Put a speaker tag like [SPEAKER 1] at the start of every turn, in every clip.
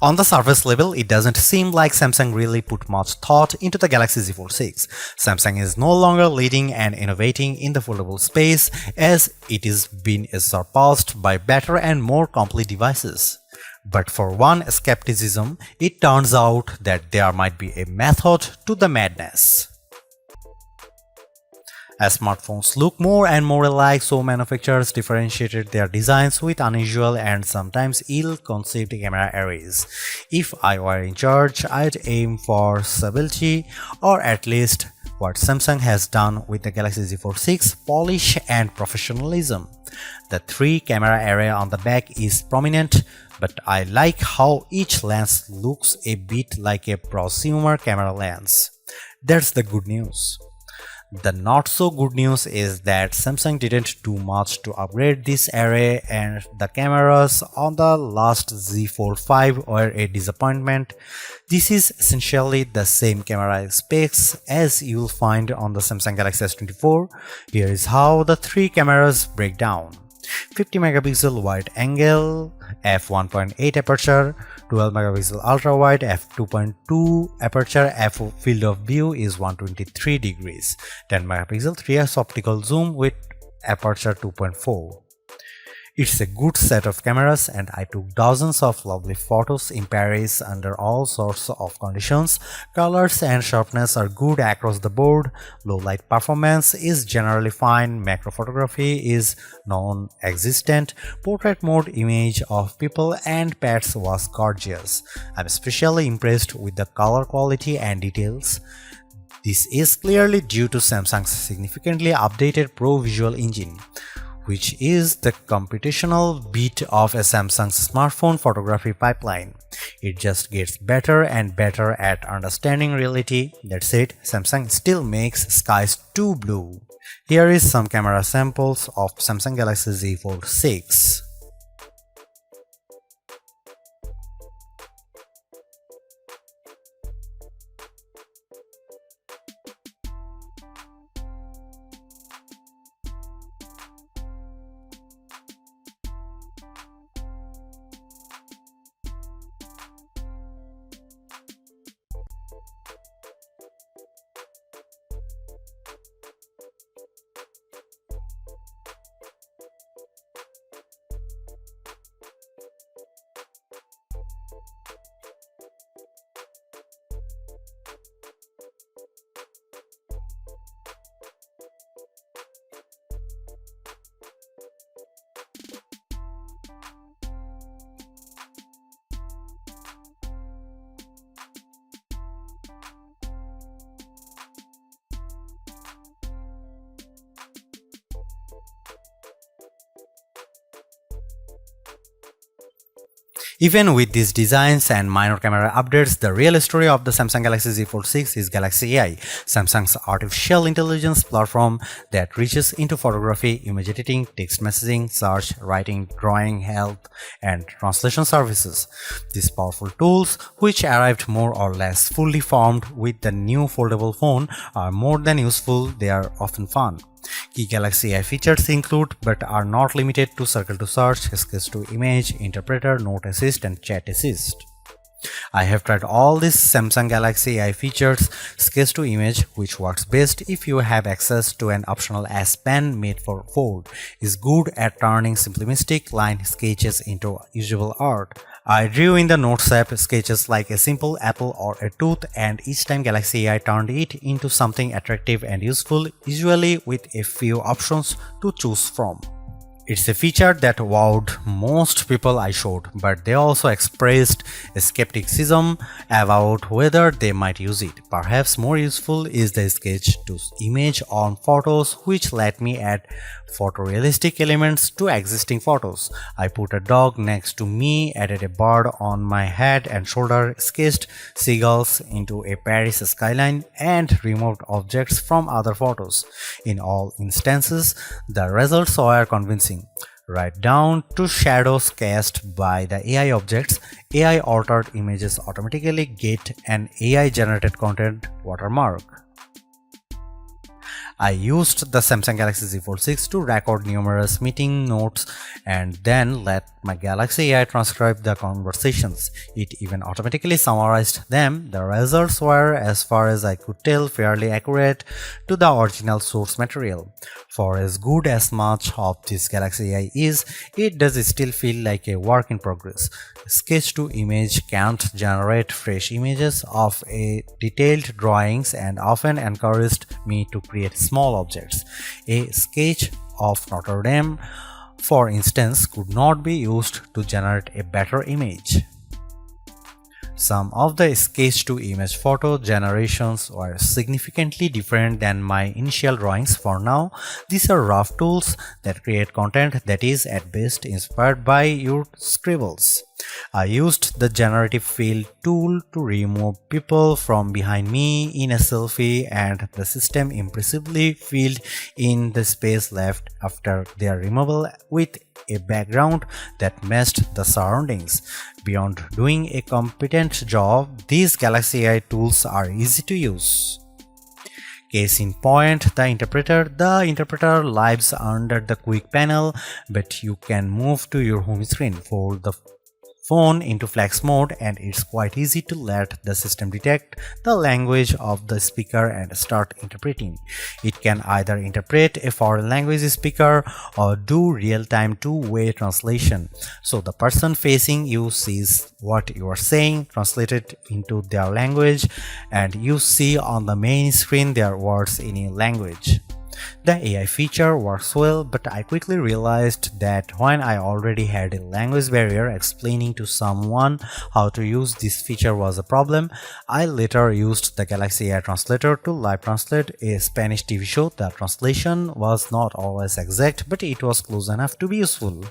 [SPEAKER 1] On the surface level, it doesn't seem like Samsung really put much thought into the Galaxy Z Fold 6. Samsung is no longer leading and innovating in the foldable space, as it is being surpassed by better and more complete devices. But for one skepticism, it turns out that there might be a method to the madness. As smartphones look more and more alike, so manufacturers differentiated their designs with unusual and sometimes ill-conceived camera arrays. If I were in charge, I'd aim for stability, or at least what Samsung has done with the Galaxy Z Fold 6, polish and professionalism. The 3-camera array on the back is prominent, but I like how each lens looks a bit like a prosumer camera lens. That's the good news. The not so good news is that Samsung didn't do much to upgrade this array, and the cameras on the last Z Fold 5 were a disappointment. This is essentially the same camera specs as you'll find on the Samsung Galaxy S24. Here is how the 3 cameras break down. 50 megapixel wide angle, f1.8 aperture, 12 megapixel ultra wide, f2.2 aperture, field of view is 123 degrees, 10 megapixel 3x optical zoom with aperture 2.4. It's a good set of cameras, and I took dozens of lovely photos in Paris under all sorts of conditions. Colors and sharpness are good across the board. Low light performance is generally fine. Macro photography is non-existent. Portrait mode image of people and pets was gorgeous. I'm especially impressed with the color quality and details. This is clearly due to Samsung's significantly updated Pro Visual Engine, which is the computational bit of a Samsung's smartphone photography pipeline. It just gets better and better at understanding reality. That said, Samsung still makes skies too blue. Here is some camera samples of Samsung Galaxy Z Fold 6. Even with these designs and minor camera updates, the real story of the Samsung Galaxy Z Fold 6 is Galaxy AI, Samsung's artificial intelligence platform that reaches into photography, image editing, text messaging, search, writing, drawing, health, and translation services. These powerful tools, which arrived more or less fully formed with the new foldable phone, are more than useful. They are often fun. Key Galaxy AI features include, but are not limited to, Circle to Search, Sketch to Image, Interpreter, Note Assist, and Chat Assist. I have tried all these Samsung Galaxy AI features. Sketch to Image, which works best if you have access to an optional S Pen made for Fold, is good at turning simplistic line sketches into usable art. I drew in the Notes app sketches like a simple apple or a tooth, and each time Galaxy AI turned it into something attractive and useful, usually with a few options to choose from. It's a feature that wowed most people I showed, but they also expressed a skepticism about whether they might use it. Perhaps more useful is the sketch to image on photos, which let me add photorealistic elements to existing photos. I put a dog next to me, added a bird on my head and shoulder, sketched seagulls into a Paris skyline, and removed objects from other photos. In all instances, the results were convincing. Right down to shadows cast by the AI objects. AI altered images automatically get an AI generated content watermark. I used the Samsung Galaxy Z Fold 6 to record numerous meeting notes and then let my Galaxy AI transcribe the conversations. It even automatically summarized them. The results were, as far as I could tell, fairly accurate to the original source material. For as good as much of this Galaxy AI is, it does still feel like a work in progress. Sketch to image can't generate fresh images of a detailed drawings and often encouraged me to create small objects. A sketch of Notre Dame, for instance, could not be used to generate a better image. Some of the sketch-to-image photo generations were significantly different than my initial drawings. For now, these are rough tools that create content that is at best inspired by your scribbles. I used the generative fill tool to remove people from behind me in a selfie, and the system impressively filled in the space left after their removal with a background that matched the surroundings. Beyond doing a competent job, these Galaxy AI tools are easy to use. Case in point, the interpreter. The interpreter lives under the quick panel, but you can move to your home screen, fold the phone into flex mode, and it's quite easy to let the system detect the language of the speaker and start interpreting. It can either interpret a foreign language speaker or do real-time two-way translation, so the person facing you sees what you are saying translated into their language, and you see on the main screen their words in a language. The AI feature works well, but I quickly realized that when I already had a language barrier, explaining to someone how to use this feature was a problem. I later used the Galaxy AI Translator to live translate a Spanish TV show. The translation was not always exact, but it was close enough to be useful.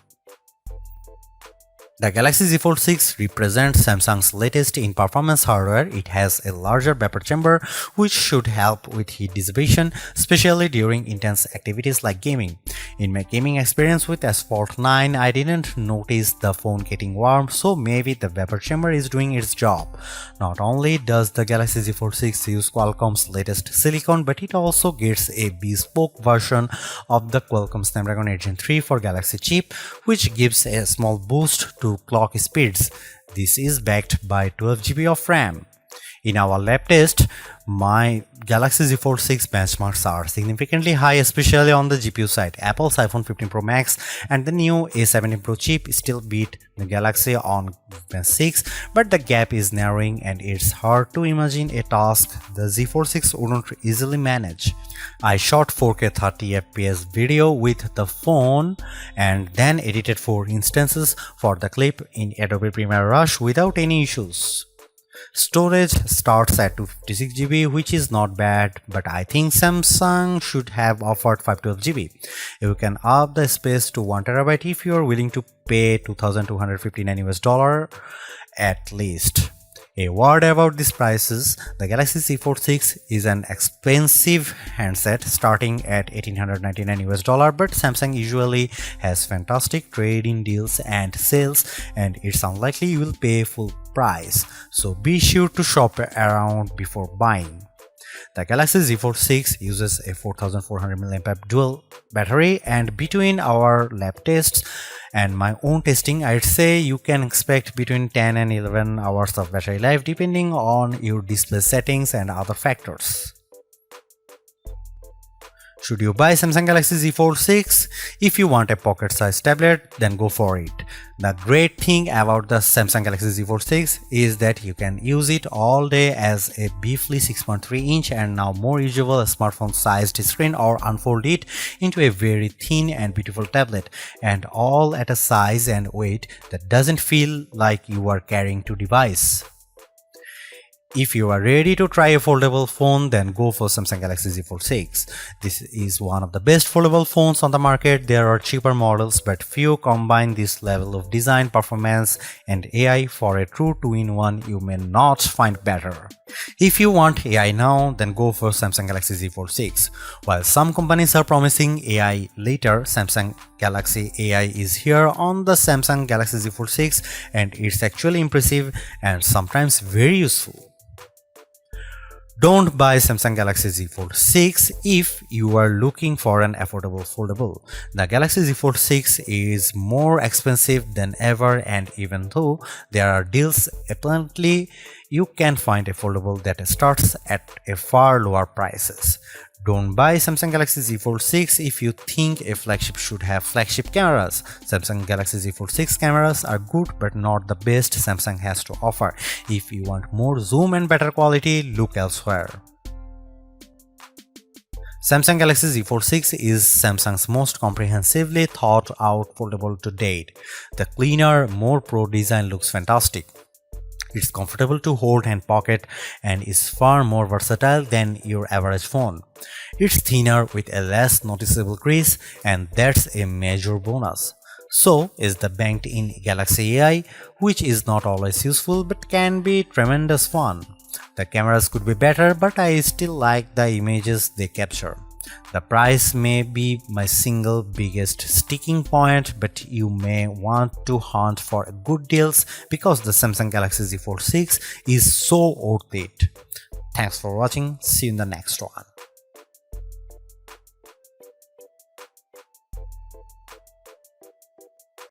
[SPEAKER 1] The Galaxy Z Fold 6 represents Samsung's latest in performance hardware. It has a larger vapor chamber, which should help with heat dissipation, especially during intense activities like gaming. In my gaming experience with S-Fold 9, I didn't notice the phone getting warm, so maybe the vapor chamber is doing its job. Not only does the Galaxy Z Fold 6 use Qualcomm's latest silicon, but it also gets a bespoke version of the Qualcomm Snapdragon 8 Gen 3 for Galaxy chip, which gives a small boost to clock speeds. This is backed by 12 GB of RAM. In our lab test, my Galaxy Z Fold 6 benchmarks are significantly high, especially on the GPU side. Apple's iPhone 15 Pro Max and the new A17 Pro chip still beat the Galaxy on Gen 6, but the gap is narrowing and it's hard to imagine a task the Z Fold 6 wouldn't easily manage. I shot 4K 30fps video with the phone and then edited 4 instances for the clip in Adobe Premiere Rush without any issues. Storage starts at 256 GB, which is not bad, but I think Samsung should have offered 512 GB. You can up the space to 1 TB if you are willing to pay $2,259 at least. A word about these prices. The Galaxy Z Fold 6 is an expensive handset starting at $1,899, but Samsung usually has fantastic trade-in deals and sales, and it's unlikely you will pay full price, so be sure to shop around before buying. The Galaxy Z Fold 6 uses a 4400 mAh dual battery, and between our lab tests and my own testing, I'd say you can expect between 10 and 11 hours of battery life depending on your display settings and other factors. Should you buy Samsung Galaxy Z Fold 6? If you want a pocket-sized tablet, then go for it. The great thing about the Samsung Galaxy Z Fold 6 is that you can use it all day as a beefy 6.3-inch and now more usable smartphone-sized screen, or unfold it into a very thin and beautiful tablet, and all at a size and weight that doesn't feel like you are carrying two devices. If you are ready to try a foldable phone, then go for Samsung Galaxy Z Fold 6. This is one of the best foldable phones on the market. There are cheaper models, but few combine this level of design, performance, and AI for a true 2-in-1 you may not find better. If you want AI now, then go for Samsung Galaxy Z Fold 6. While some companies are promising AI later, Samsung Galaxy AI is here on the Samsung Galaxy Z Fold 6, and it's actually impressive and sometimes very useful. Don't buy Samsung Galaxy Z Fold 6 if you are looking for an affordable foldable. The Galaxy Z Fold 6 is more expensive than ever, and even though there are deals, apparently you can find a foldable that starts at a far lower prices. Don't buy Samsung Galaxy Z Fold 6 if you think a flagship should have flagship cameras. Samsung Galaxy Z Fold 6 cameras are good but not the best Samsung has to offer. If you want more zoom and better quality, look elsewhere. Samsung Galaxy Z Fold 6 is Samsung's most comprehensively thought out foldable to date. The cleaner, more pro design looks fantastic. It's comfortable to hold and pocket and is far more versatile than your average phone. It's thinner with a less noticeable crease, and that's a major bonus. So is the banked-in Galaxy AI, which is not always useful but can be tremendous fun. The cameras could be better, but I still like the images they capture. The price may be my single biggest sticking point, but you may want to hunt for good deals because the Samsung Galaxy Z Fold 6 is so worth it. Thanks for watching. See you in the next one.